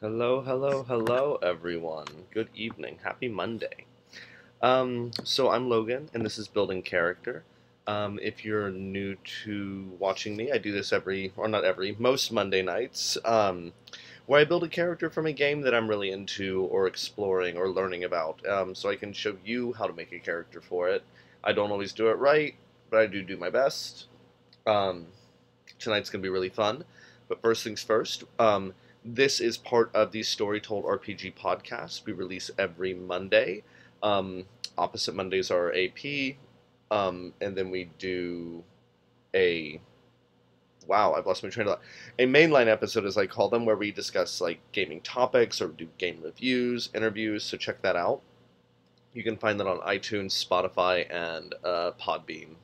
Hello, hello, hello, everyone. Good evening. Happy Monday. So I'm Logan, and this is Building Character. If you're new to watching me, I do this most Monday nights, where I build a character from a game that I'm really into, or exploring, or learning about, so I can show you how to make a character for it. I don't always do it right, but I do my best. Um, Tonight's going to be really fun. But first things first, this is part of the Story Told RPG podcast. We release every Monday. Um, Opposite Mondays are AP, and then we do a wow, I've lost my train of thought. A mainline episode, as I call them, where we discuss like gaming topics or do game reviews, interviews. So check that out. You can find that on iTunes, Spotify, and Podbean.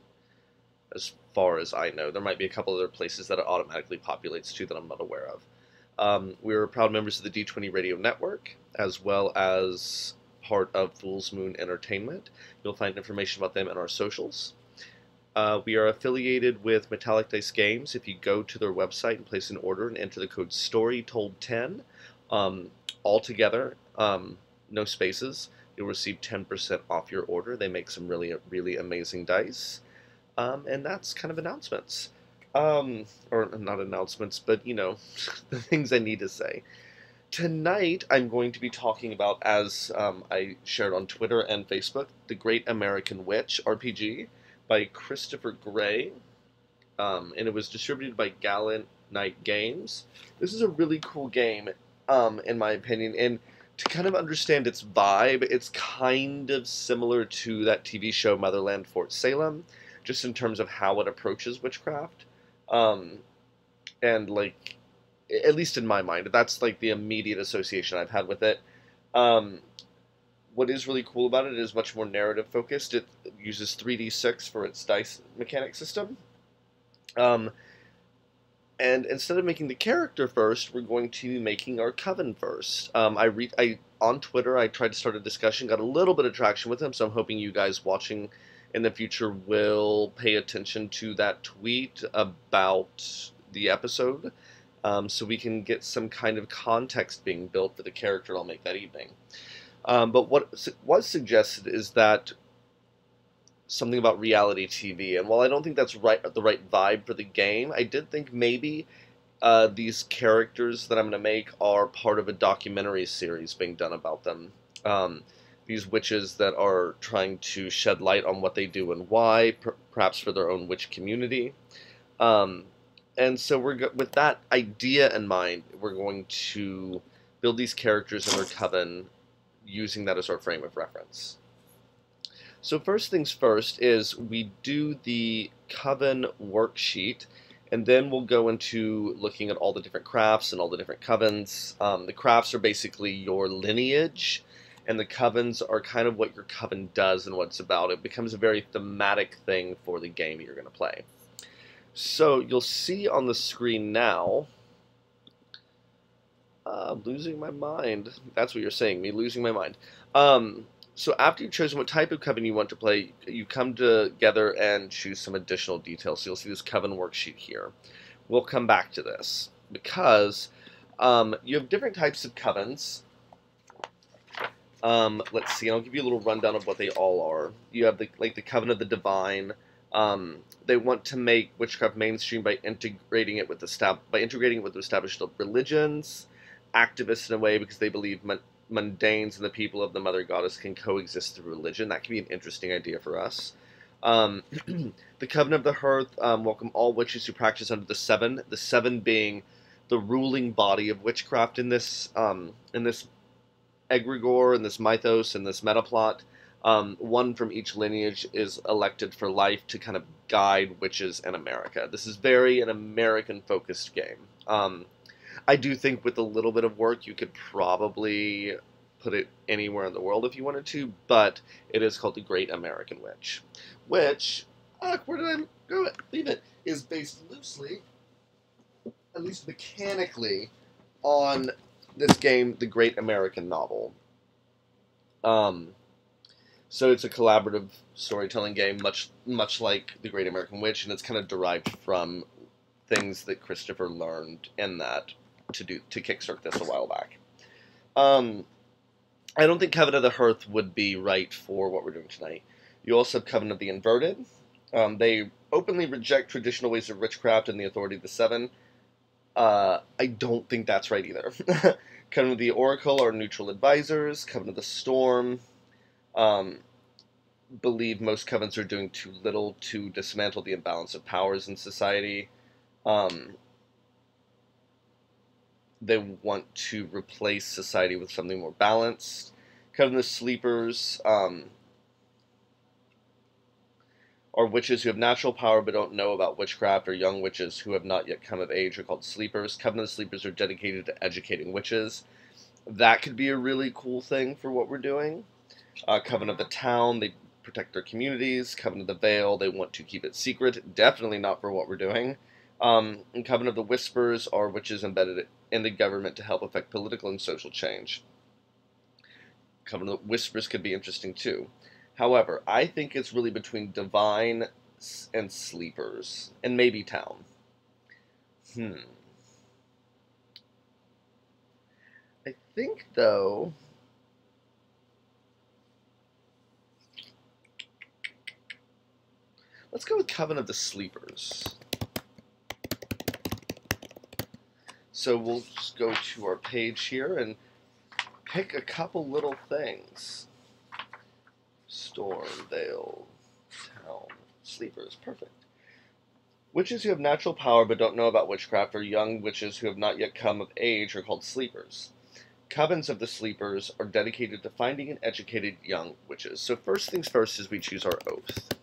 As far as I know, there might be a couple other places that it automatically populates to that I'm not aware of. We're proud members of the D20 Radio Network, as well as part of Fool's Moon Entertainment. You'll find information about them in our socials. We are affiliated with Metallic Dice Games. If you go to their website and place an order and enter the code STORYTOLD10, all together, no spaces, you'll receive 10% off your order. They make some really, really amazing dice. And that's kind of announcements. Or not announcements, but, the things I need to say. Tonight, I'm going to be talking about, as I shared on Twitter and Facebook, The Great American Witch RPG by Christopher Gray. And it was distributed by Gallant Knight Games. This is a really cool game, in my opinion, and to kind of understand its vibe, it's kind of similar to that TV show Motherland Fort Salem, just in terms of how it approaches witchcraft. And, like, at least in my mind, that's, like, the immediate association I've had with it. What is really cool about it is much more narrative-focused. It uses 3d6 for its dice mechanic system. And instead of making the character first, we're going to be making our coven first. On Twitter, I tried to start a discussion, got a little bit of traction with them, so I'm hoping you guys watching in the future will pay attention to that tweet about the episode, so we can get some kind of context being built for the character I'll make that evening. But what was suggested is that something about reality TV, and while I don't think that's the right vibe for the game, I did think maybe these characters that I'm going to make are part of a documentary series being done about them. These witches that are trying to shed light on what they do and why, perhaps for their own witch community. And so with that idea in mind, we're going to build these characters in our coven using that as our frame of reference. So first things first is we do the coven worksheet, and then we'll go into looking at all the different crafts and all the different covens. The crafts are basically your lineage, and the covens are kind of what your coven does and what it's about. It becomes a very thematic thing for the game you're going to play. So you'll see on the screen now, losing my mind. That's what you're saying, me losing my mind. So after you've chosen what type of coven you want to play, you come together and choose some additional details. So you'll see this coven worksheet here. We'll come back to this because you have different types of covens. Let's see, I'll give you a little rundown of what they all are. You have the Coven of the Divine. They want to make witchcraft mainstream by integrating it with established religions, activists in a way because they believe mundanes and the people of the Mother Goddess can coexist through religion. That could be an interesting idea for us. The Coven of the Hearth welcome all witches who practice under the Seven. The Seven being the ruling body of witchcraft in this egregore, in this mythos, in this meta plot. One from each lineage is elected for life to kind of guide witches in America. This is very an American-focused game. I do think with a little bit of work, you could probably put it anywhere in the world if you wanted to, but it is called the Great American Witch, which, where did I go? Leave it, is based loosely, at least mechanically, on this game, The Great American Novel. So it's a collaborative storytelling game, much like The Great American Witch, and it's kind of derived from things that Christopher learned in that to kickstart this a while back. I don't think Coven of the Hearth would be right for what we're doing tonight. You also have Coven of the Inverted. They openly reject traditional ways of witchcraft and the authority of the Seven. I don't think that's right either. Coven of the Oracle are neutral advisors. Coven of the Storm believe most covens are doing too little to dismantle the imbalance of powers in society. They want to replace society with something more balanced. Coven of the Sleepers are witches who have natural power but don't know about witchcraft, or young witches who have not yet come of age are called sleepers. Coven of the Sleepers are dedicated to educating witches. That could be a really cool thing for what we're doing. Coven of the Town, they protect their communities. Coven of the Veil, they want to keep it secret. Definitely not for what we're doing. And Coven of the Whispers are witches embedded in the government to help affect political and social change. Coven of the Whispers could be interesting too. However, I think it's really between Divine and Sleepers, and maybe Town. I think, though, let's go with Coven of the Sleepers. So we'll just go to our page here and pick a couple little things. Storm, Veil, Town, Sleepers. Perfect. Witches who have natural power but don't know about witchcraft, or young witches who have not yet come of age, are called sleepers. Covens of the Sleepers are dedicated to finding and educating young witches. So first things first is we choose our oath.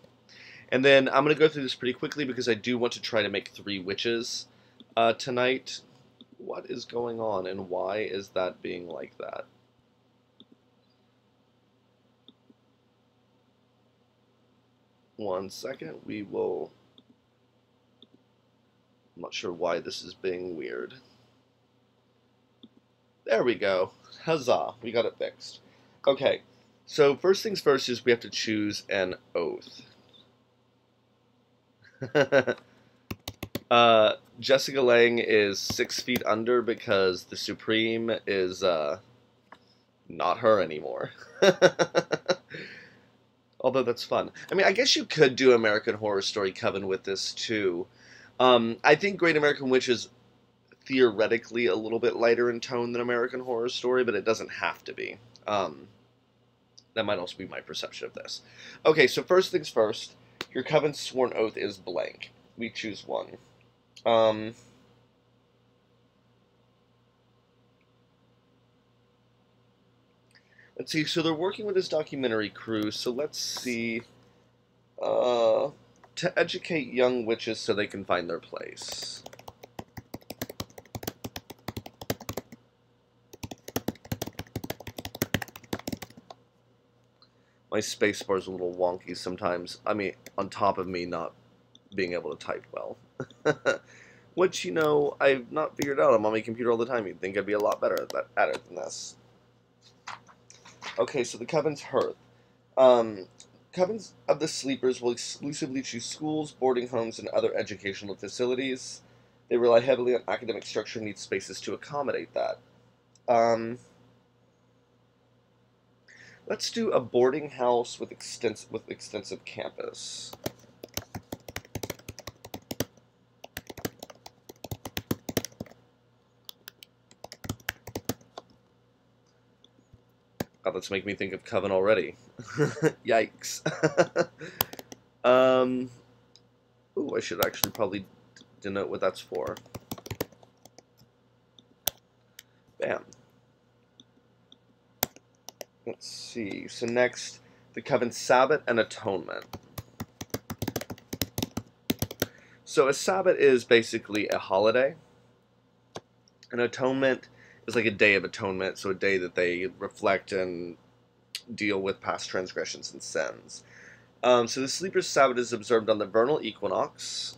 And then I'm going to go through this pretty quickly because I do want to try to make 3 witches tonight. What is going on and why is that being like that? One second, we will... I'm not sure why this is being weird. There we go. Huzzah, we got it fixed. Okay, so first things first is we have to choose an oath. Jessica Lange is 6 feet under because the Supreme is not her anymore. Although that's fun. I mean, I guess you could do American Horror Story Coven with this too. I think Great American Witch is theoretically a little bit lighter in tone than American Horror Story, but it doesn't have to be. That might also be my perception of this. Okay, so first things first, your Coven's sworn oath is blank. We choose one. Let's see, so they're working with this documentary crew, so let's see, to educate young witches so they can find their place. My spacebar is a little wonky sometimes, I mean, on top of me not being able to type well. Which, you know, I've not figured out. I'm on my computer all the time. You'd think I'd be a lot better at it than this. Okay, so the Coven's Hearth. Covens of the Sleepers will exclusively choose schools, boarding homes, and other educational facilities. They rely heavily on academic structure and need spaces to accommodate that. Let's do a boarding house with extensive campus. God, that's making me think of Coven already. Yikes. Ooh, I should actually probably denote what that's for. Bam. Let's see. So next, the Coven Sabbat and Atonement. So a Sabbat is basically a holiday. An atonement is like a day of atonement, so a day that they reflect and deal with past transgressions and sins. So the Sleeper's Sabbath is observed on the vernal equinox.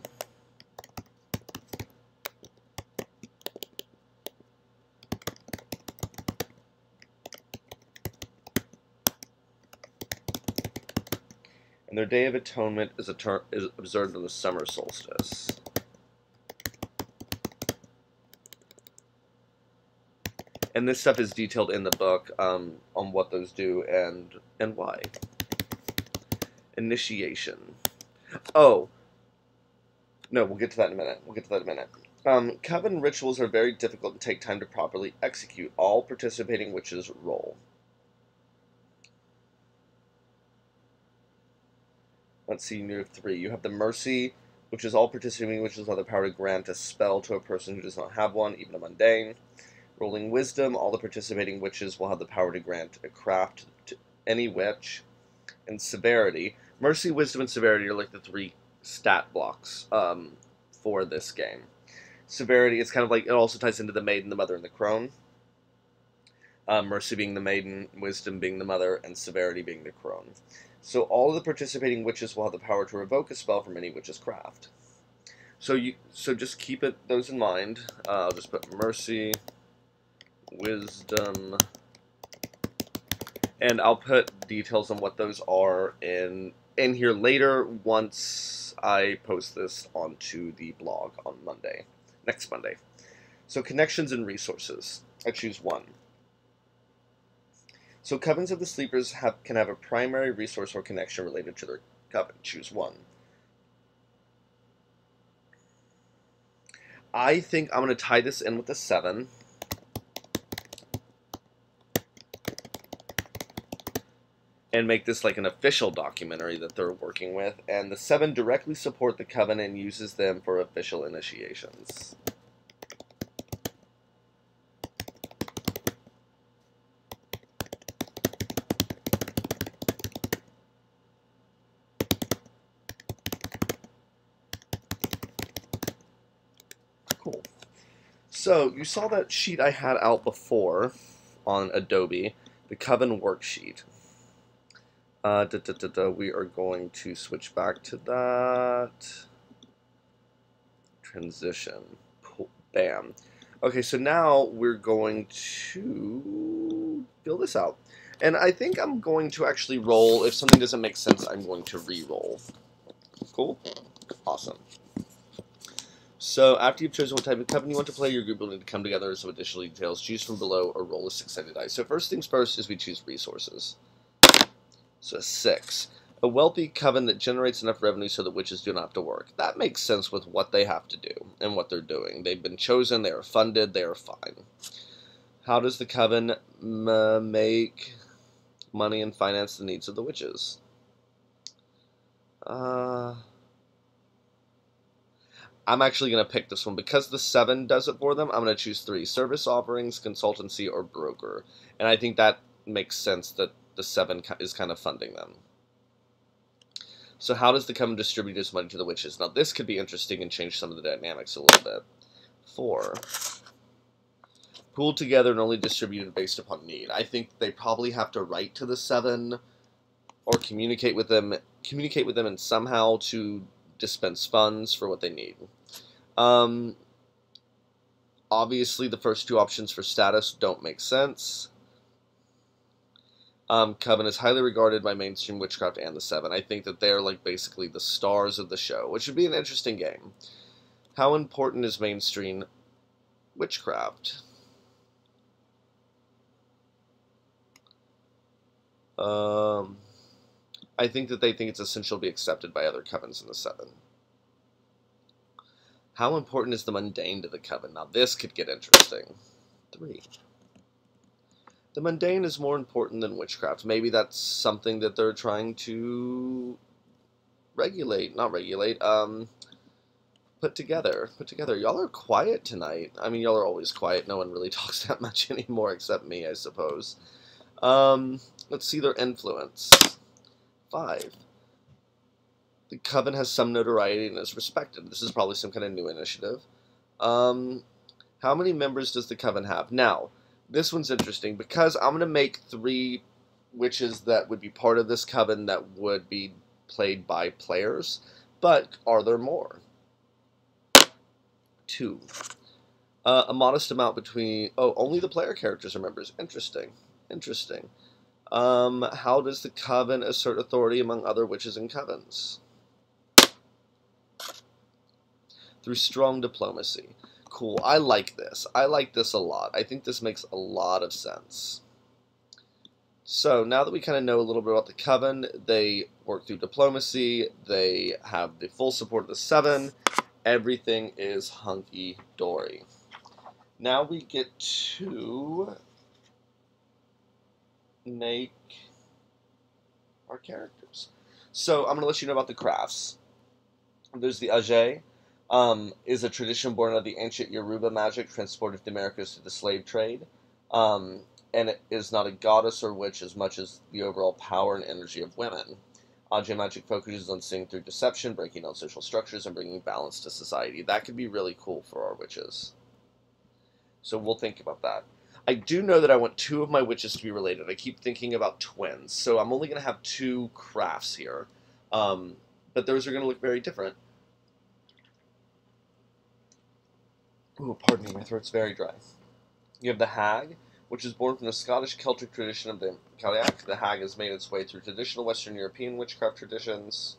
And their Day of Atonement is observed on the summer solstice. And this stuff is detailed in the book on what those do and why. Initiation. Oh. No, we'll get to that in a minute. Coven rituals are very difficult and take time to properly execute. All participating witches roll. Let's see, you have 3. You have the Mercy, which is all participating witches have the power to grant a spell to a person who does not have one, even a mundane. Rolling Wisdom, all the participating witches will have the power to grant a craft to any witch. And Severity. Mercy, Wisdom, and Severity are like the 3 stat blocks for this game. Severity, it's kind of like, it also ties into the Maiden, the Mother, and the Crone. Mercy being the Maiden, Wisdom being the Mother, and Severity being the Crone. So all of the participating witches will have the power to revoke a spell from any witch's craft. So just keep those in mind. I'll just put Mercy, Wisdom, and I'll put details on what those are in here later once I post this onto the blog on Monday, next Monday. So connections and resources. I choose 1. So Covens of the Sleepers can have a primary resource or connection related to their coven. Choose 1. I think I'm going to tie this in with the 7. And make this like an official documentary that they're working with. And the 7 directly support the Coven and uses them for official initiations. Cool. So, you saw that sheet I had out before on Adobe, the Coven worksheet. We are going to switch back to that. Transition. Bam. Okay, so now we're going to fill this out. And I think I'm going to actually roll. If something doesn't make sense, I'm going to re-roll. Cool? Awesome. So, after you've chosen what type of coven you want to play, your group will need to come together with some additional details. Choose from below or roll a 6-sided dice. So, first things first is we choose resources. So, 6. A wealthy coven that generates enough revenue so that witches do not have to work. That makes sense with what they have to do and what they're doing. They've been chosen, they are funded, they are fine. How does the coven make money and finance the needs of the witches? I'm actually going to pick this one. Because the 7 does it for them, I'm going to choose 3. Service offerings, consultancy, or broker. And I think that makes sense that the 7 is kind of funding them. So how does the coven distribute its money to the witches? Now this could be interesting and change some of the dynamics a little bit. 4. Pooled together and only distributed based upon need. I think they probably have to write to the 7 or communicate with them and somehow to dispense funds for what they need. Obviously, the first 2 options for status don't make sense. Coven is highly regarded by mainstream witchcraft and the 7. I think that they're like basically the stars of the show, which would be an interesting game. How important is mainstream witchcraft? I think that they think it's essential to be accepted by other covens in the 7. How important is the mundane to the coven? Now this could get interesting. 3. The mundane is more important than witchcraft. Maybe that's something that they're trying to regulate, not regulate, put together. Put together. Y'all are quiet tonight. I mean, y'all are always quiet. No one really talks that much anymore except me, I suppose. Let's see their influence. 5. The Coven has some notoriety and is respected. This is probably some kind of new initiative. How many members does the Coven have? Now, this one's interesting because I'm going to make 3 witches that would be part of this Coven that would be played by players. But are there more? 2. A modest amount between... Oh, only the player characters are members. Interesting. Interesting. How does the Coven assert authority among other witches and covens? Through strong diplomacy. Cool. I like this. I like this a lot. I think this makes a lot of sense. So, now that we kind of know a little bit about the Coven, they work through diplomacy, they have the full support of the 7, everything is hunky-dory. Now we get to make our characters. So, I'm going to let you know about the crafts. There's the Age. Is a tradition born out of the ancient Yoruba magic transported to the Americas through the slave trade. And it is not a goddess or witch as much as the overall power and energy of women. Age magic focuses on seeing through deception, breaking down social structures, and bringing balance to society. That could be really cool for our witches. So we'll think about that. I do know that I want 2 of my witches to be related. I keep thinking about twins, so I'm only going to have 2 crafts here. But those are going to look very different. Ooh, pardon me, my throat's very dry. You have the Hag, which is born from the Scottish Celtic tradition of the Cailleach. The Hag has made its way through traditional Western European witchcraft traditions.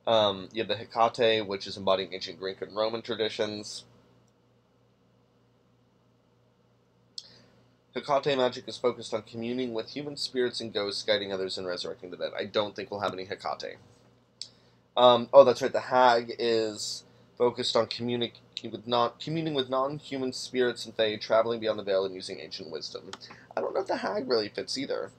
You have the Hecate, which is embodying ancient Greek and Roman traditions. Hecate magic is focused on communing with human spirits and ghosts, guiding others and resurrecting the dead. I don't think we'll have any Hecate. Oh, that's right. The Hag is focused on communing with non-human spirits and fae, traveling beyond the veil and using ancient wisdom. I don't know if the Hag really fits either.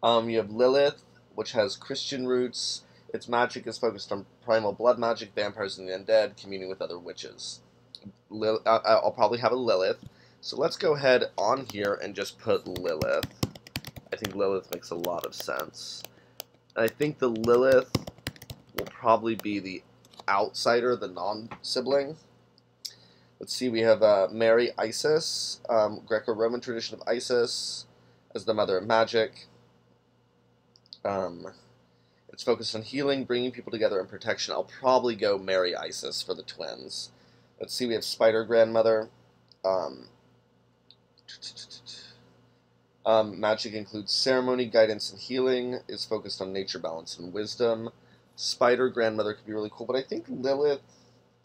You have Lilith, which has Christian roots. Its magic is focused on primal blood magic, vampires and the undead, communing with other witches. I'll probably have a Lilith. So let's go ahead on here and just put Lilith. I think Lilith makes a lot of sense. And I think the Lilith will probably be the outsider, the non-sibling. Let's see, we have Mary Isis, Greco-Roman tradition of Isis as the mother of magic. It's focused on healing, bringing people together, and protection. I'll probably go Mary Isis for the twins. Let's see, we have Spider Grandmother. Magic includes ceremony, guidance, and healing. Is focused on nature, balance, and wisdom. Spider Grandmother could be really cool, but I think Lilith...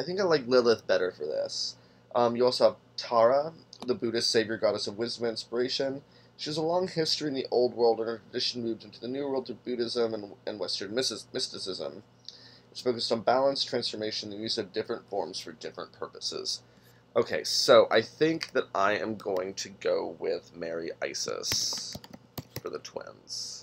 I think I like Lilith better for this. You also have Tara, the Buddhist savior goddess of wisdom and inspiration. She has a long history in the old world, and her tradition moved into the new world through Buddhism and Western mysticism. It's focused on balance, transformation, and use of different forms for different purposes. Okay, so I think that I am going to go with Mary Isis for the twins.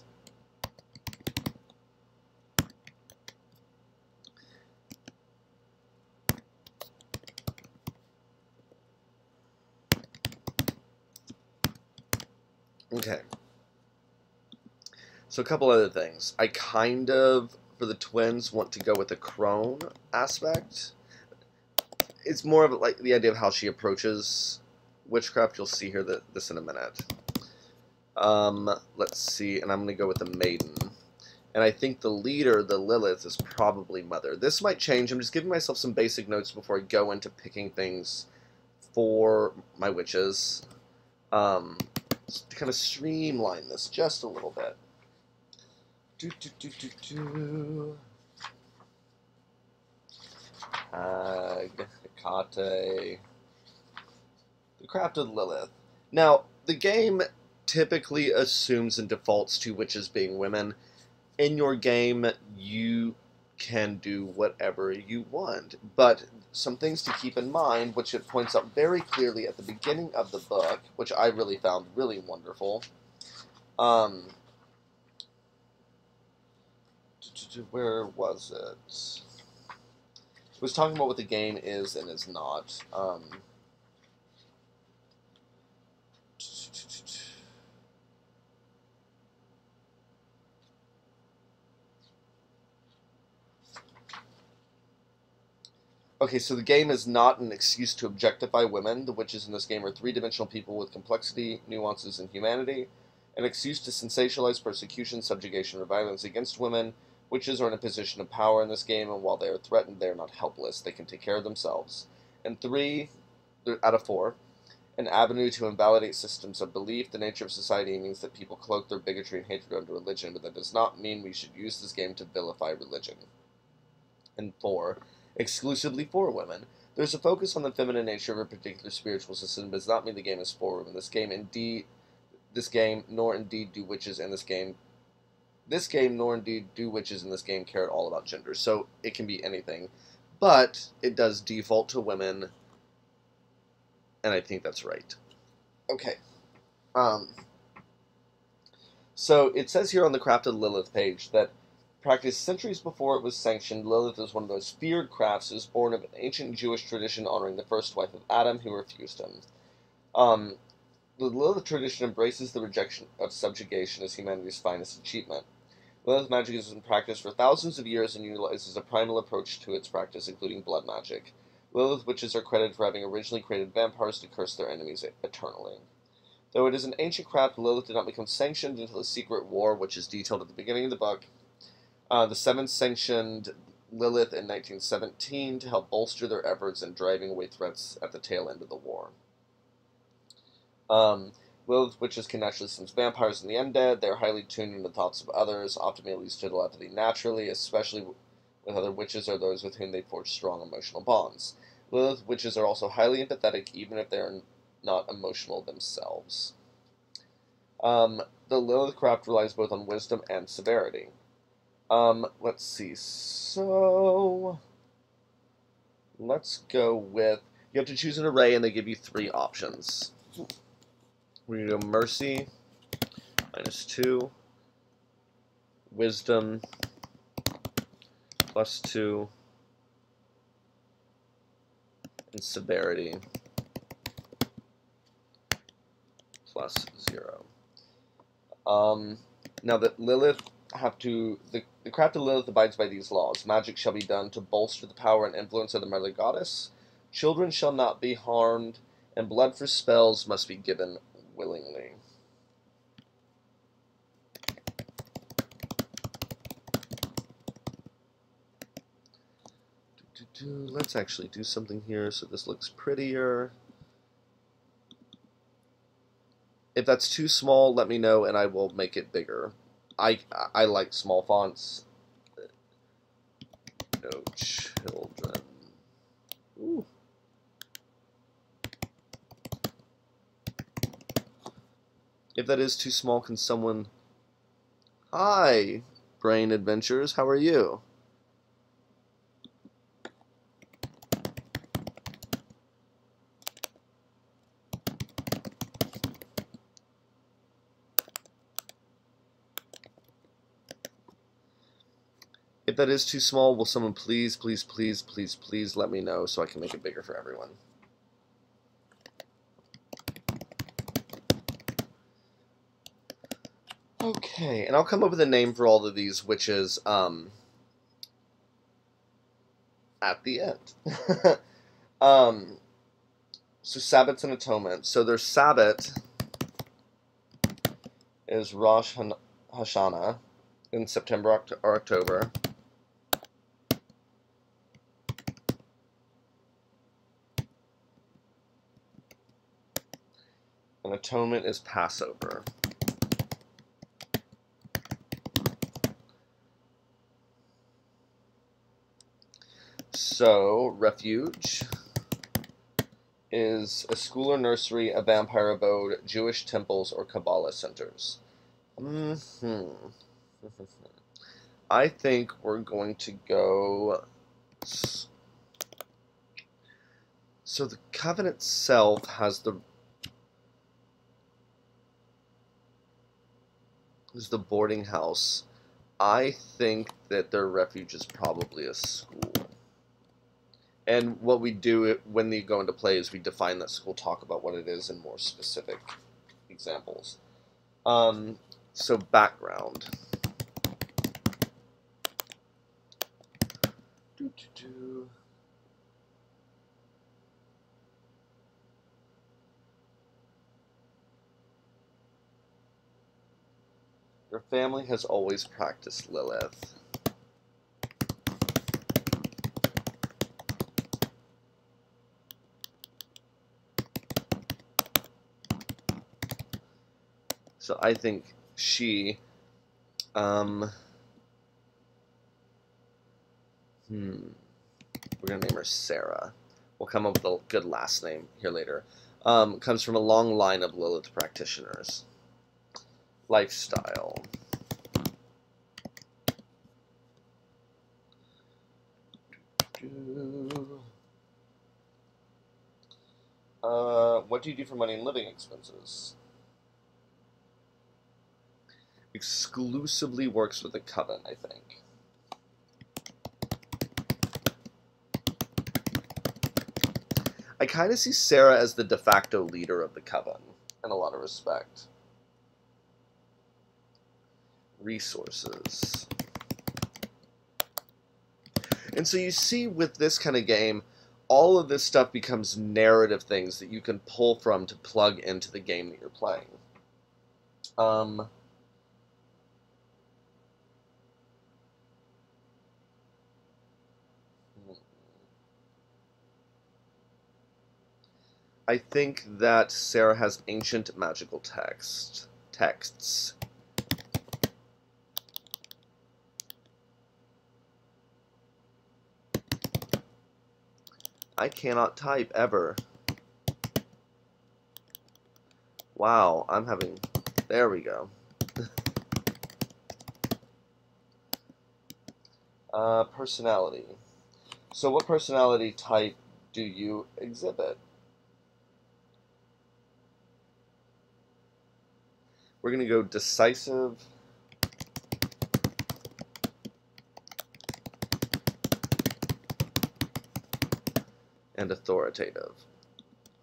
Okay. So a couple other things. I kind of, for the twins, want to go with the crone aspect. It's more of like the idea of how she approaches witchcraft. You'll see here this in a minute. Let's see, and I'm going to go with the maiden. And I think the leader, the Lilith, is probably mother. This might change. I'm just giving myself some basic notes before I go into picking things for my witches. To kind of streamline this just a little bit. Hag, Hecate, the Craft of Lilith. Now, the game typically assumes and defaults to witches being women. In your game, you can do whatever you want. But some things to keep in mind, which it points out very clearly at the beginning of the book, which I really found really wonderful. Where was it? It was talking about what the game is and is not. Okay, so the game is not an excuse to objectify women. The witches in this game are three-dimensional people with complexity, nuances, and humanity. An excuse to sensationalize persecution, subjugation, or violence against women. Witches are in a position of power in this game, and while they are threatened, they are not helpless. They can take care of themselves. And 3 out of 4, an avenue to invalidate systems of belief. The nature of society means that people cloak their bigotry and hatred under religion, but that does not mean we should use this game to vilify religion. And 4, exclusively for women. There's a focus on the feminine nature of a particular spiritual system, but does not mean the game is for women. This game, nor indeed do witches in this game. This game, nor indeed do witches in this game care at all about gender. So it can be anything, but it does default to women, and I think that's right. Okay. So it says here on the Craft of Lilith page that practiced centuries before it was sanctioned, Lilith is one of those feared crafts. It was born of an ancient Jewish tradition honoring the first wife of Adam, who refused him. The Lilith tradition embraces the rejection of subjugation as humanity's finest achievement. Lilith magic has been practiced for thousands of years and utilizes a primal approach to its practice, including blood magic. Lilith witches are credited for having originally created vampires to curse their enemies eternally. Though it is an ancient craft, Lilith did not become sanctioned until the Secret War, which is detailed at the beginning of the book. The Seven sanctioned Lilith in 1917 to help bolster their efforts in driving away threats at the tail end of the war. Lilith witches can naturally sense vampires and the undead. They are highly tuned into the thoughts of others, often able to telepathy naturally, especially with other witches or those with whom they forge strong emotional bonds. Lilith witches are also highly empathetic, even if they are not emotional themselves. The Lilith craft relies both on wisdom and severity. Let's see. So, let's go with, you have to choose an array and they give you 3 options. We're going to go Mercy, -2, Wisdom, +2, and Severity, +0. Now that Lilith the craft of Lilith abides by these laws. Magic shall be done to bolster the power and influence of the Mother Goddess. Children shall not be harmed, and blood for spells must be given willingly. Let's actually do something here so this looks prettier. If that's too small, let me know and I will make it bigger. I like small fonts. No children. Ooh. If that is too small, can someone... Hi, Brain Adventures, how are you? If that is too small, will someone please, please, please, please, please let me know so I can make it bigger for everyone. Okay, and I'll come up with a name for all of these witches at the end. So Sabbats and Atonement. So their Sabbat is Rosh Hashanah in September or October. And Atonement is Passover. So, Refuge is a school or nursery, a vampire abode, Jewish temples, or Kabbalah centers. I think we're going to go... So the Coven itself has the boarding house. I think that their refuge is probably a school. And what we do when they go into play is we define that school, talk about what it is in more specific examples. So background. Your family has always practiced Lilith. So I think she, we're gonna name her Sarah. We'll come up with a good last name here later. Comes from a long line of Lilith practitioners. Lifestyle. What do you do for money and living expenses? Exclusively works with the Coven, I think. I kind of see Sarah as the de facto leader of the Coven, in a lot of respect. Resources. And so you see with this kind of game, all of this stuff becomes narrative things that you can pull from to plug into the game that you're playing. I think that Sarah has ancient magical texts. I cannot type ever. Wow, I'm having... There we go. Personality. So what personality type do you exhibit? We're going to go decisive. And authoritative.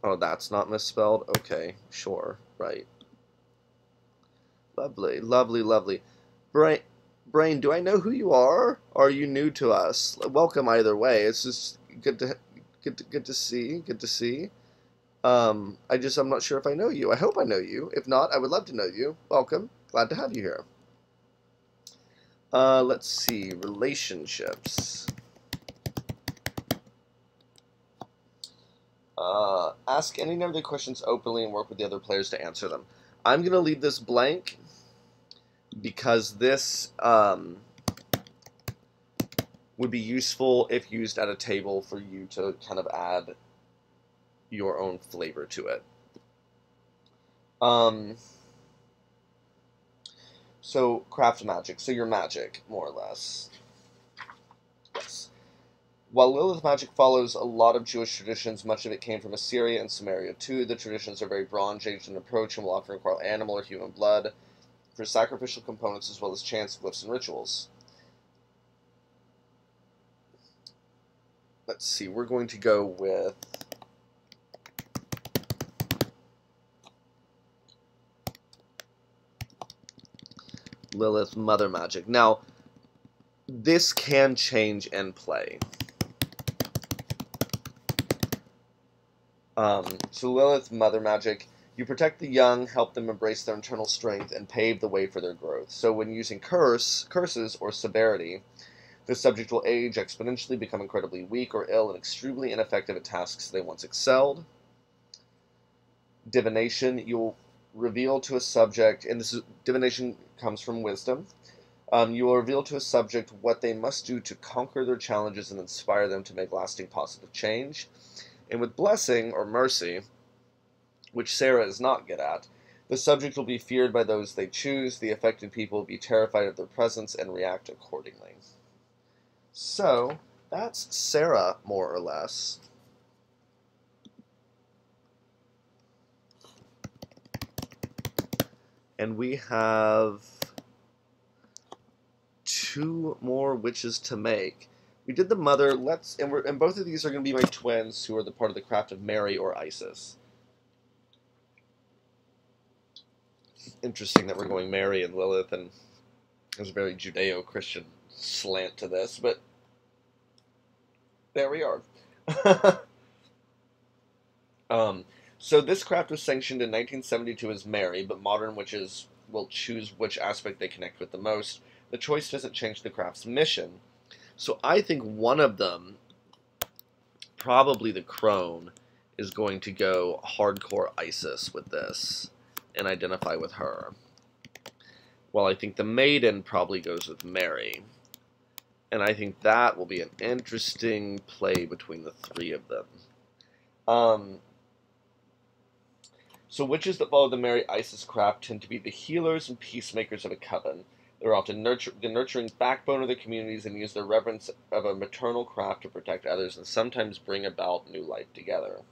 Oh, that's not misspelled? Okay, sure, right. Lovely, lovely, lovely. Brain, do I know who you are? Or are you new to us? Welcome either way. It's just good to see. I'm not sure if I know you. I hope I know you. If not, I would love to know you. Welcome. Glad to have you here. Let's see. Relationships. Ask any number of questions openly and work with the other players to answer them. I'm going to leave this blank because this would be useful if used at a table for you to kind of add your own flavor to it. So, craft magic. So your magic, more or less. Yes. While Lilith magic follows a lot of Jewish traditions, much of it came from Assyria and Samaria too. The traditions are very Bronze Age in approach and will often require animal or human blood for sacrificial components as well as chants, glyphs, and rituals. Let's see, we're going to go with... Lilith Mother Magic. Now, this can change in play. So Lilith Mother Magic, you protect the young, help them embrace their internal strength, and pave the way for their growth. So when using curses, or severity, the subject will age exponentially, become incredibly weak or ill, and extremely ineffective at tasks they once excelled. Divination, you'll reveal to a subject, and divination comes from wisdom, you will reveal to a subject what they must do to conquer their challenges and inspire them to make lasting positive change. And with blessing, or mercy, which Sarah is not good at, The subject will be feared by those they choose. The affected people will be terrified of their presence and react accordingly. So, that's Sarah, more or less. And we have 2 more witches to make. We did the mother. And both of these are going to be my twins, who are the part of the craft of Mary or Isis. Interesting that we're going Mary and Lilith, and there's a very Judeo-Christian slant to this, but there we are. So this craft was sanctioned in 1972 as Mary, but modern witches will choose which aspect they connect with the most. The choice doesn't change the craft's mission. So I think one of them, probably the crone, is going to go hardcore Isis with this and identify with her. While I think the maiden probably goes with Mary. And I think that will be an interesting play between the 3 of them. So witches that follow the Mary Isis craft tend to be the healers and peacemakers of a coven. They're often the nurturing backbone of the communities and use their reverence of a maternal craft to protect others and sometimes bring about new life together.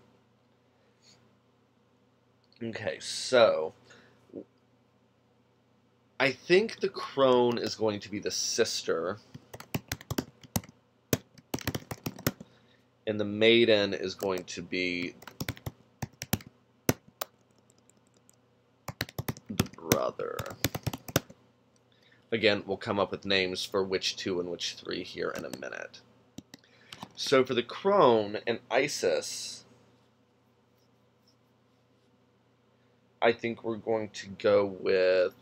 Okay, so I think the crone is going to be the sister, and the maiden is going to be the brother. Again, we'll come up with names for which 2 and which 3 here in a minute. So for the crone and Isis, I think we're going to go with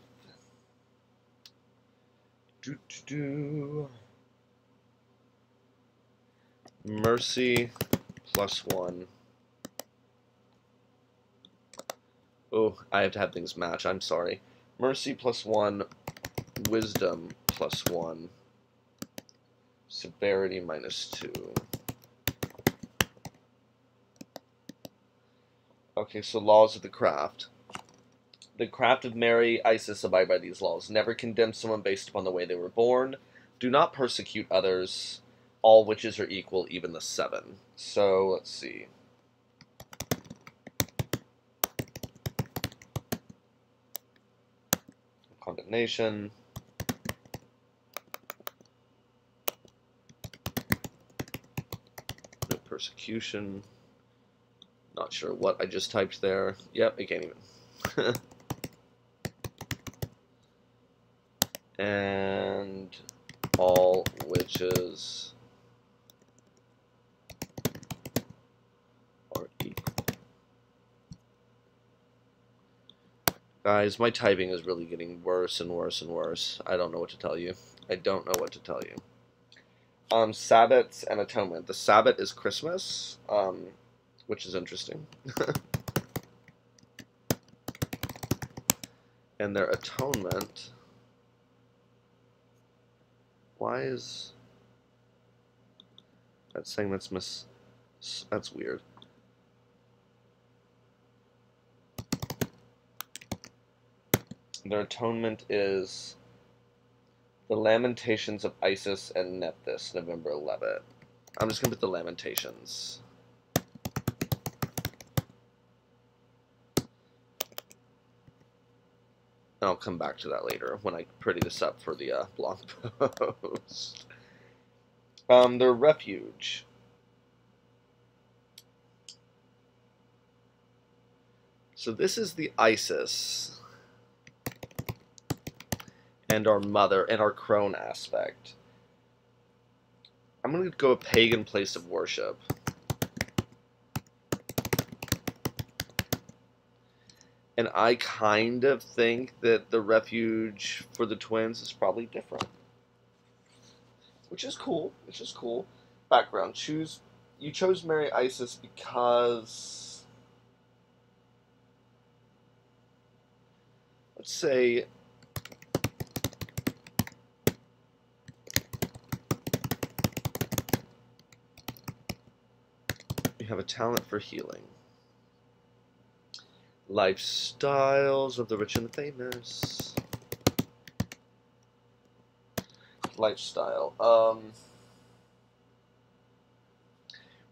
Mercy +1. Oh, I have to have things match. I'm sorry. Mercy +1, Wisdom +1, Severity -2. Okay, so laws of the craft. The craft of Mary Isis abide by these laws. Never condemn someone based upon the way they were born. Do not persecute others. All witches are equal, even the 7. So, let's see. Condemnation. No persecution. Not sure what I just typed there. Yep, it can't even. And all witches are equal. Guys, my typing is really getting worse and worse and worse. I don't know what to tell you. I don't know what to tell you. Sabbats and atonement. The Sabbat is Christmas, which is interesting. And their atonement. Why is that saying that's weird. Their atonement is the Lamentations of Isis and Nephthys, November 11th. I'm just going to put the Lamentations. And I'll come back to that later when I pretty this up for the blog post. Their refuge. So this is the Isis and our mother and our crone aspect. I'm going to go a pagan place of worship. And I kind of think that the refuge for the twins is probably different. Which is cool. Which is cool. Background. You chose Mary Isis because, let's say, you have a talent for healing. Lifestyles of the rich and the famous. Lifestyle.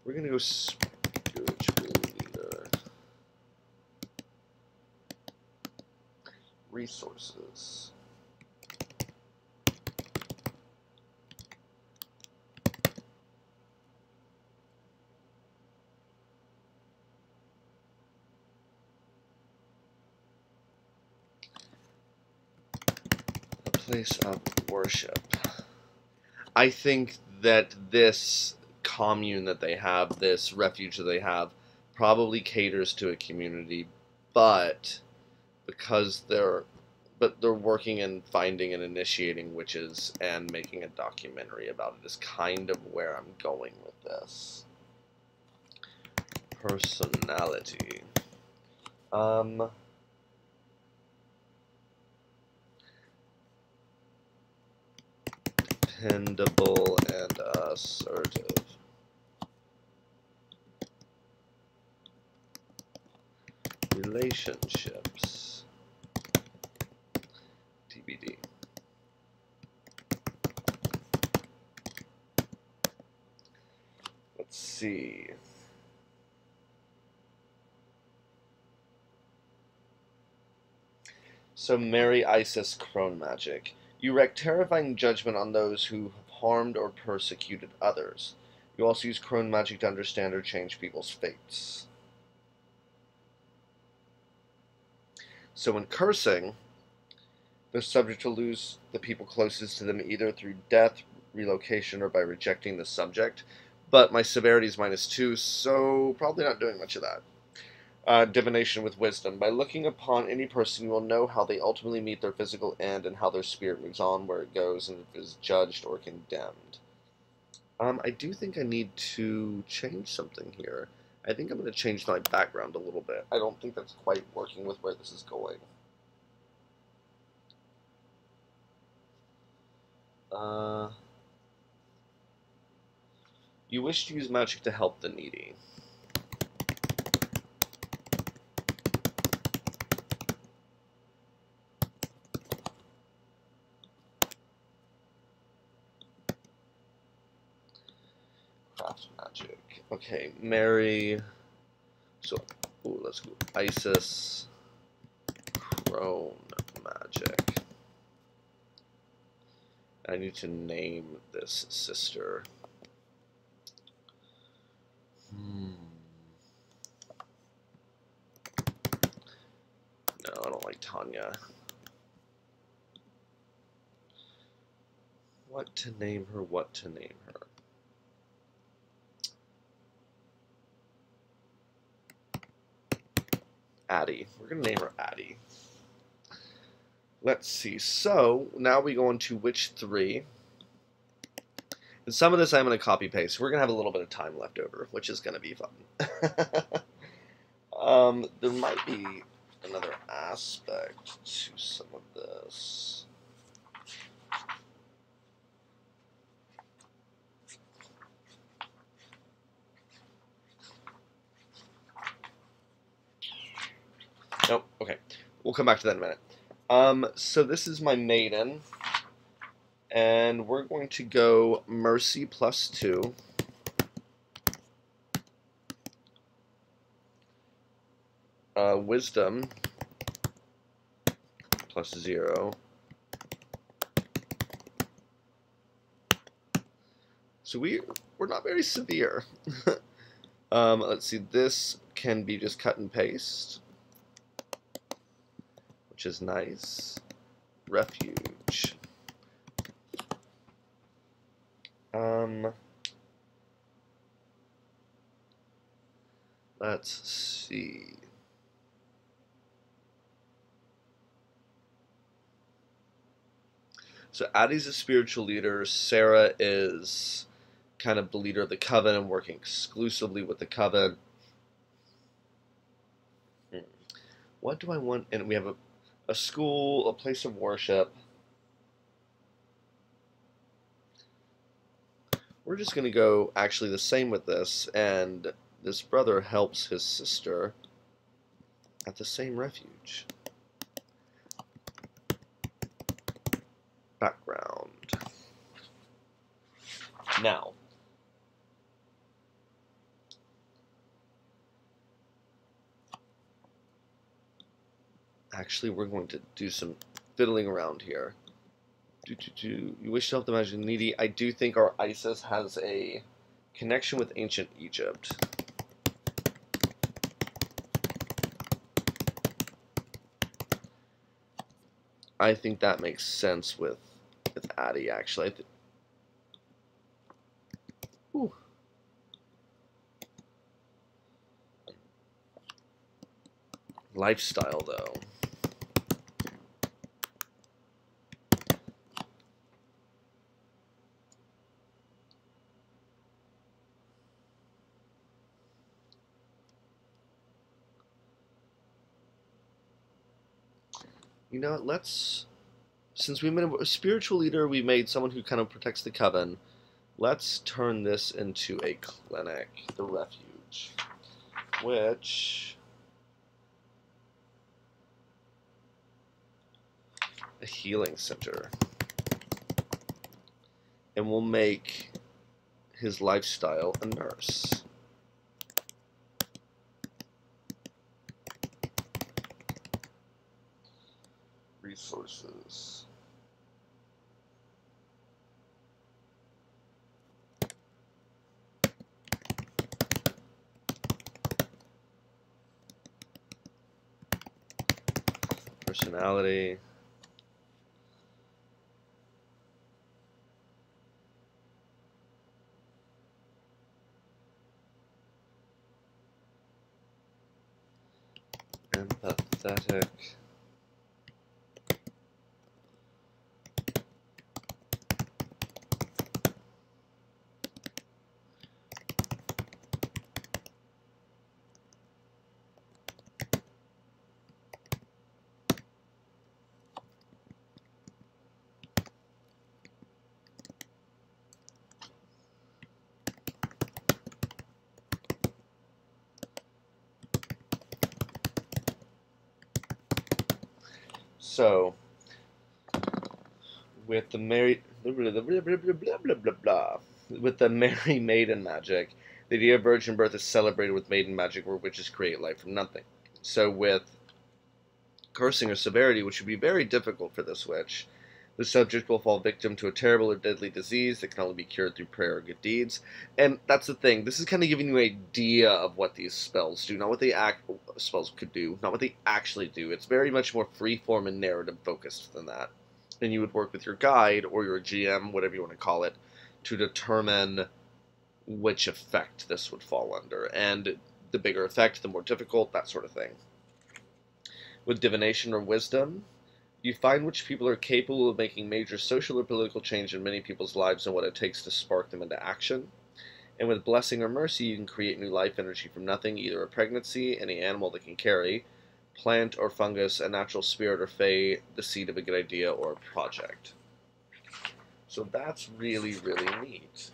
We're gonna go spiritual leader. Resources. A place of worship. I think that this commune that they have, this refuge that they have, probably caters to a community, but because they're working and finding and initiating witches and making a documentary about it is kind of where I'm going with this. Personality. Dependable and assertive. Relationships. TBD. Let's see. So marry Isis crone magic. You wreak terrifying judgment on those who have harmed or persecuted others. You also use crone magic to understand or change people's fates. So when cursing, they're subject to lose the people closest to them either through death, relocation, or by rejecting the subject. But my severity is -2, so probably not doing much of that. Divination with wisdom. By looking upon any person, you will know how they ultimately meet their physical end and how their spirit moves on, where it goes, and if it is judged or condemned. I do think I need to change something here. I think I'm going to change my background a little bit. I don't think that's quite working with where this is going. You wish to use magic to help the needy. Craft magic. Okay, Mary. So, let's go. Isis. Crone magic. I need to name this sister. No, I don't like Tanya. What to name her, what to name her. Addie. We're going to name her Addie. Let's see. So, now we go into Witch 3. And some of this I'm going to copy paste. We're going to have a little bit of time left over, which is going to be fun. There might be another aspect to some of this. Nope, okay. We'll come back to that in a minute. So this is my maiden. And we're going to go Mercy +2. Wisdom +0. So we're not very severe. Let's see, this can be just cut and paste, which is nice. Refuge. Let's see. So Addie's a spiritual leader. Sarah is kind of the leader of the coven and working exclusively with the coven. What do I want? And we have a school, a place of worship. We're just going to go actually the same with this, and this brother helps his sister. at the same refuge. Background. Now, actually, we're going to do some fiddling around here. You wish to help the magic needy. I do think our Isis has a connection with ancient Egypt. I think that makes sense with Addie, actually. Ooh. Lifestyle, though. You know, let's... Since we made a spiritual leader, we made someone who kind of protects the coven. Let's turn this into a clinic, the refuge, which... a healing center. And we'll make his lifestyle a nurse. Resources. Personality. Empathetic. So, with the married with the Merry Maiden magic, the idea of virgin birth is celebrated with maiden magic, where witches create life from nothing. So, with cursing or severity, which would be very difficult for this witch, the subject will fall victim to a terrible or deadly disease that can only be cured through prayer or good deeds. And that's the thing. This is kind of giving you an idea of what these spells do, not what they spells could do, not what they actually do. It's very much more freeform and narrative focused than that. And you would work with your guide or your GM, whatever you want to call it, to determine which effect this would fall under. And the bigger effect, the more difficult, that sort of thing. With divination or wisdom, you find which people are capable of making major social or political change in many people's lives and what it takes to spark them into action. And with blessing or mercy, you can create new life energy from nothing, either a pregnancy, any animal that can carry, plant or fungus, a natural spirit or fae, the seed of a good idea or a project. So that's really, really neat.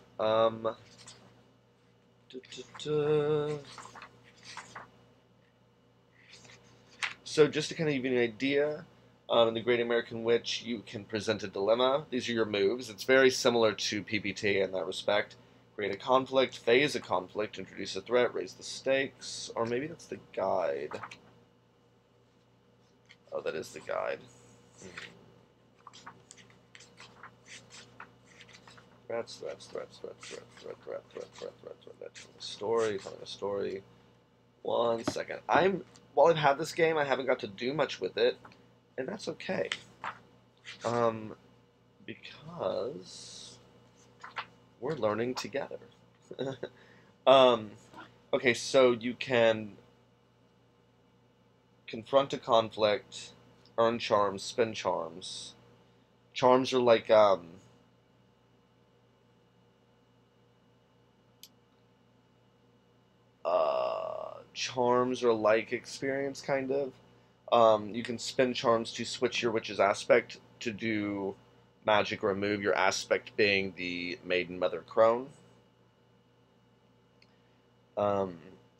So just to kind of give you an idea, in the Great American Witch, you can present a dilemma. These are your moves. It's very similar to PPT in that respect. Create a conflict, phase a conflict, introduce a threat, raise the stakes, or maybe that's the guide. Oh, that is the guide. Threats. Story, telling a story. 1 second. While I've had this game, I haven't got to do much with it, and that's okay. Because we're learning together. Okay, so you can confront a conflict, earn charms, spend charms. Charms are like, charms are like experience, kind of. You can spend charms to switch your witch's aspect to do magic or a move, your aspect being the Maiden Mother Crone.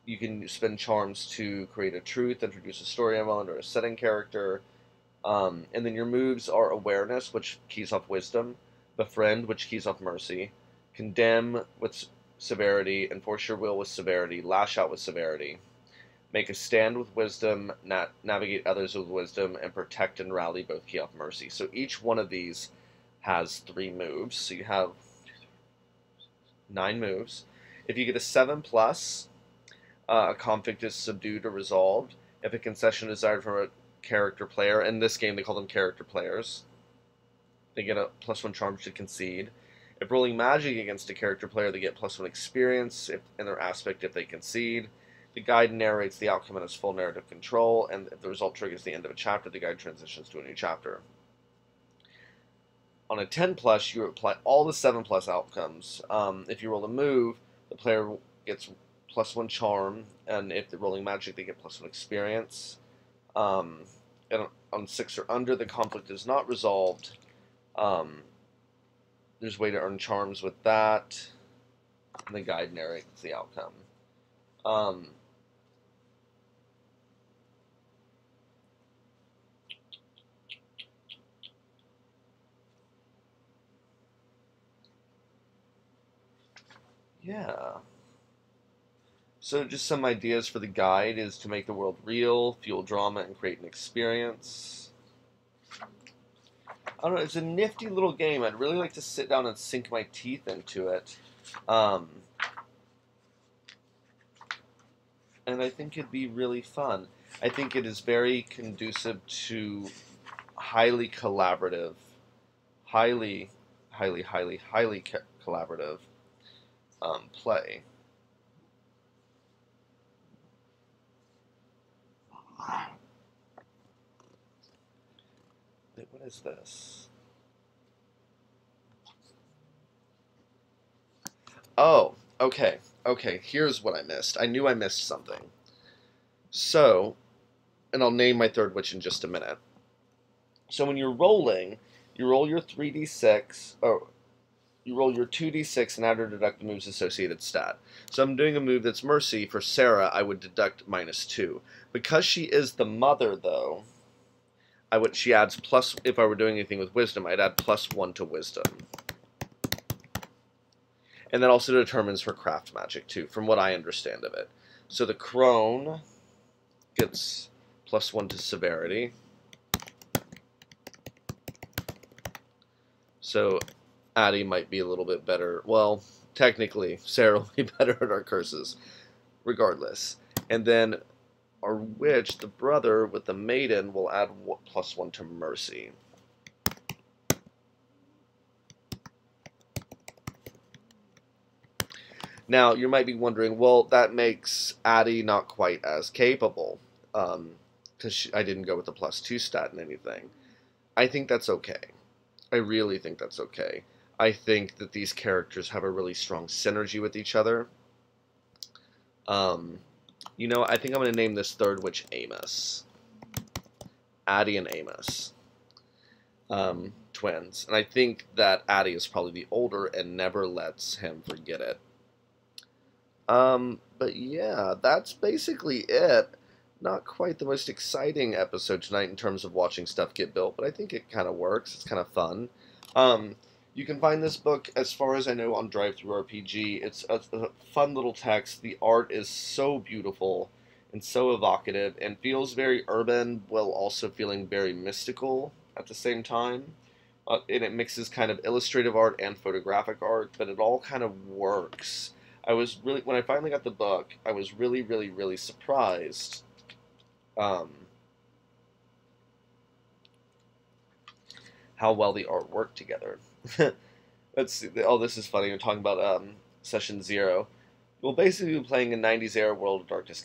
You can spend charms to create a truth, introduce a story element, or a setting character. And then your moves are awareness, which keys off wisdom, befriend, which keys off mercy, condemn with severity, enforce your will with severity, lash out with severity, make a stand with wisdom, navigate others with wisdom, and protect and rally, both key off mercy. So each one of these has 3 moves. So you have 9 moves. If you get a 7 plus, a conflict is subdued or resolved. If a concession is desired from a character player, in this game they call them character players, they get a +1 charm to concede. If rolling magic against a character player, they get +1 experience in their aspect if they concede. The guide narrates the outcome and has full narrative control, and if the result triggers the end of a chapter, the guide transitions to a new chapter. On a 10 plus, you apply all the 7 plus outcomes. If you roll a move, the player gets +1 charm, and if they're rolling magic, they get +1 experience. And on 6 or under, the conflict is not resolved. There's a way to earn charms with that, and the guide narrates the outcome. Yeah. So just some ideas for the guide is to make the world real, fuel drama, and create an experience. I don't know, it's a nifty little game. I'd really like to sit down and sink my teeth into it. And I think it'd be really fun. I think it is very conducive to highly collaborative, highly, highly collaborative play. Wait, what is this? Oh, okay. Okay, here's what I missed. I knew I missed something. So, and I'll name my third witch in just a minute. So when you're rolling, you roll your 3d6, or you roll your 2d6 and add or deduct the move's associated stat. So I'm doing a move that's Mercy. For Sarah, I would deduct -2. Because she is the mother, though, she adds plus, if I were doing anything with Wisdom, I'd add +1 to Wisdom. And that also determines her craft magic, too, from what I understand of it. So the crone gets +1 to severity. So Addie might be a little bit better. Well, technically, Sarah will be better at our curses, regardless. And then our witch, the brother with the maiden, will add +1 to mercy. Now, you might be wondering, well, that makes Addie not quite as capable, because I didn't go with the +2 stat and anything. I think that's okay. I really think that's okay. I think that these characters have a really strong synergy with each other. You know, I think I'm going to name this third witch Amos. Addie and Amos. Twins. And I think that Addie is probably the older and never lets him forget it. But yeah, that's basically it. Not quite the most exciting episode tonight in terms of watching stuff get built, but I think it kind of works. It's kind of fun. You can find this book, as far as I know, on DriveThruRPG. It's a fun little text. The art is so beautiful and so evocative and feels very urban while also feeling very mystical at the same time. And it mixes kind of illustrative art and photographic art, but it all kind of works. When I finally got the book, I was really surprised. How well the art worked together. Let's see. Oh, this is funny. We're talking about Session 0. Well, basically, we're playing a 90s era World of Darkness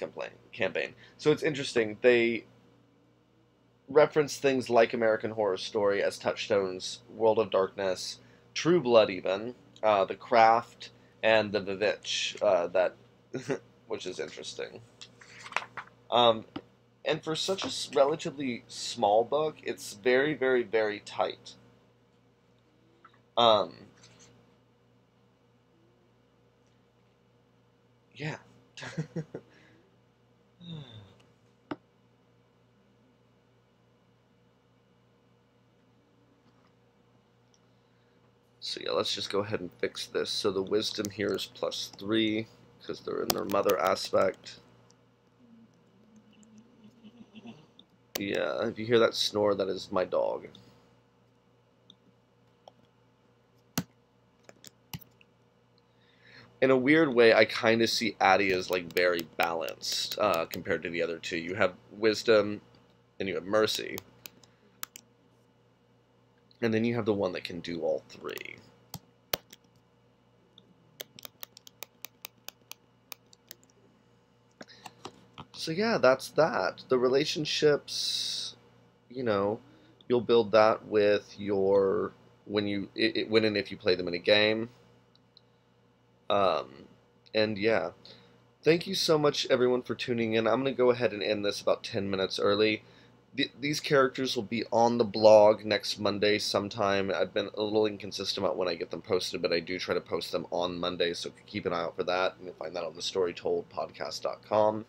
campaign. So it's interesting. They reference things like American Horror Story as touchstones, World of Darkness, True Blood, even, The Craft, and the Vivitch, which is interesting. And for such a relatively small book, it's very tight. Yeah. So yeah, let's just go ahead and fix this. So the wisdom here is +3 because they're in their mother aspect. Yeah, if you hear that snore, that is my dog. In a weird way, I kind of see Addie as like very balanced compared to the other two. You have wisdom and you have mercy. And then you have the one that can do all three. So yeah, that's that. The relationships, you know, you'll build that with your when and if you play them in a game. Um, and yeah, thank you so much everyone for tuning in. I'm gonna go ahead and end this about 10 minutes early. These characters will be on the blog next Monday sometime. I've been a little inconsistent about when I get them posted, but I do try to post them on Monday, so keep an eye out for that. You can find that on the storytoldpodcast.com.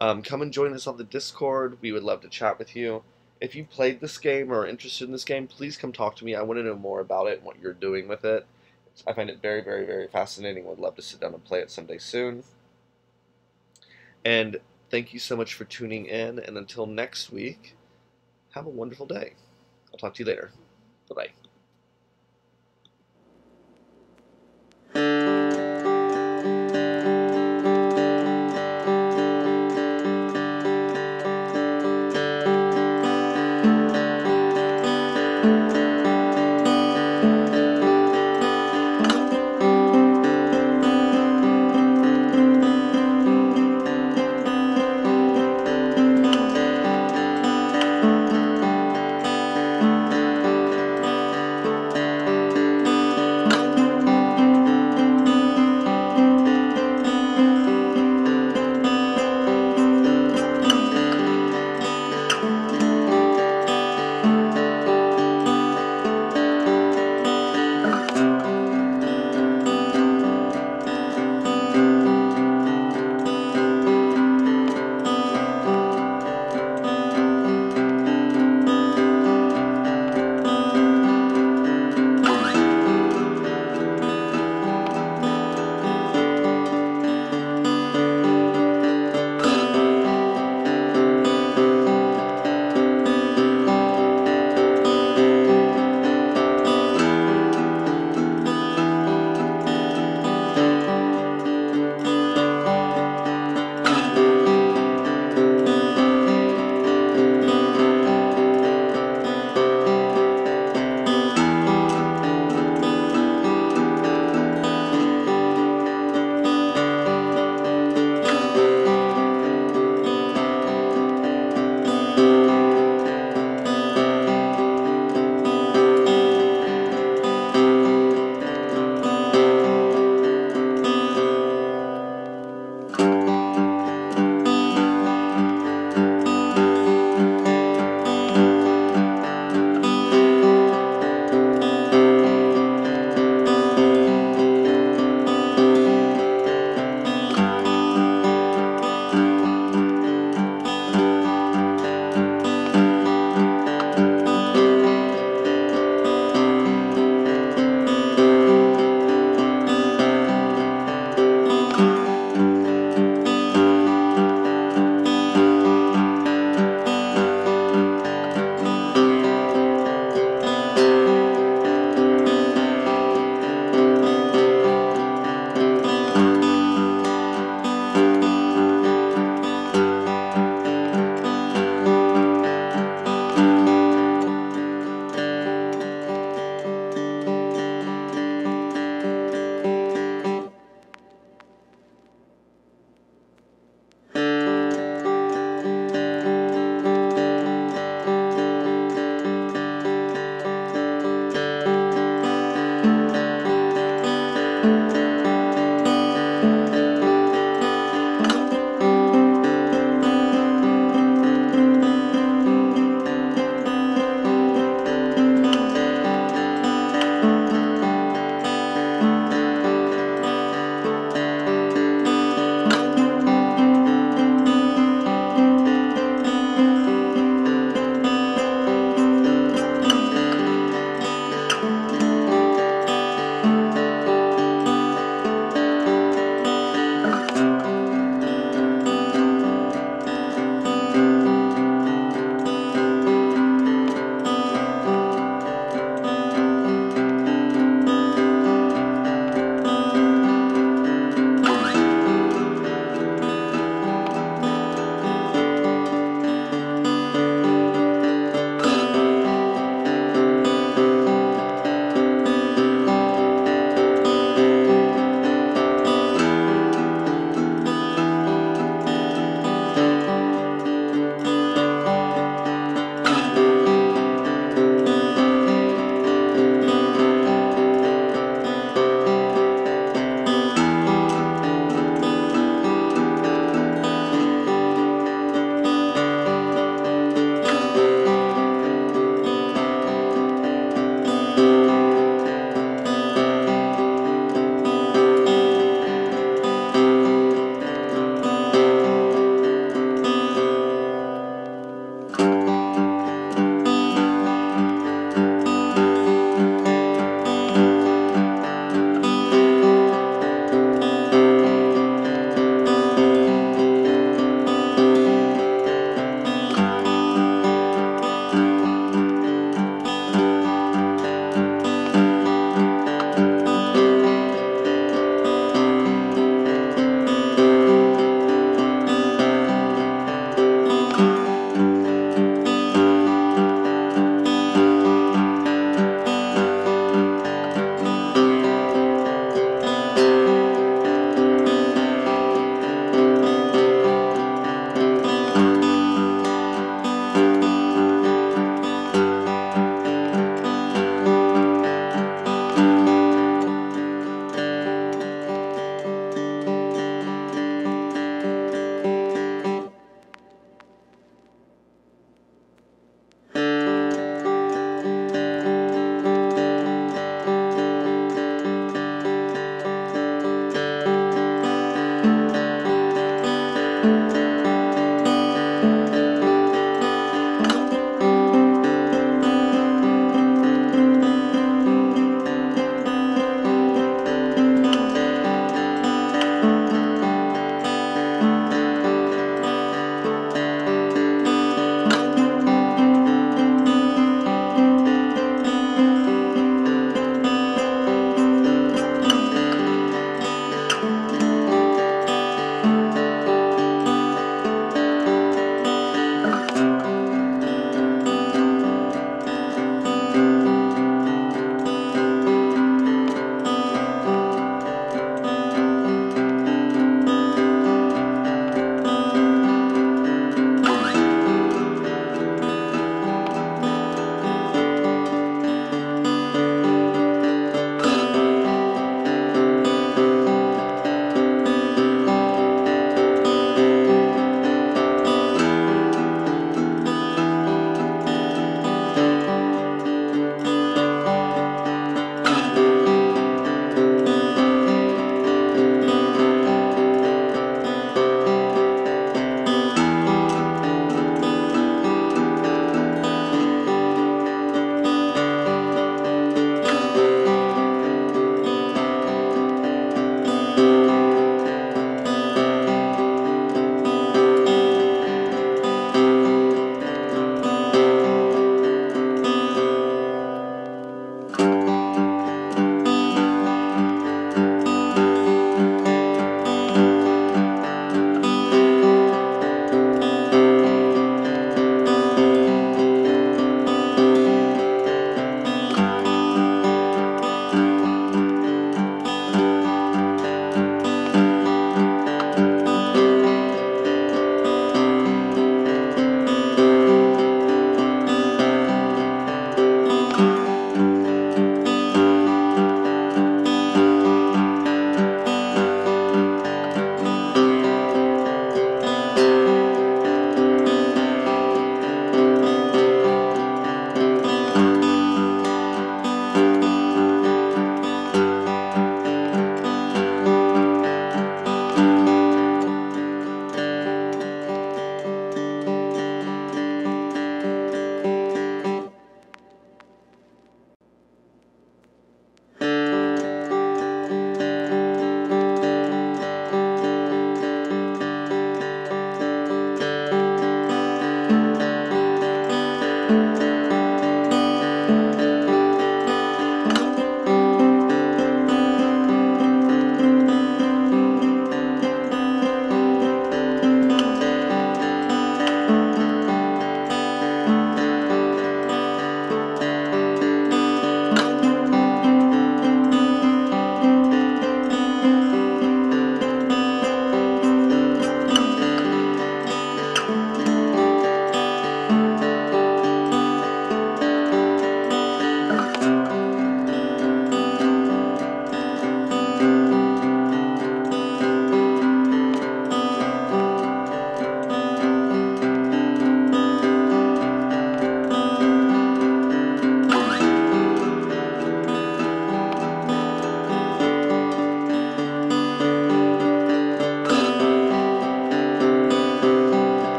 Come and join us on the Discord. We would love to chat with you. If you played this game or are interested in this game, please come talk to me. I want to know more about it and what you're doing with it. I find it very, very, very fascinating. Would love to sit down and play it someday soon. And thank you so much for tuning in. And until next week, have a wonderful day. I'll talk to you later. Bye-bye.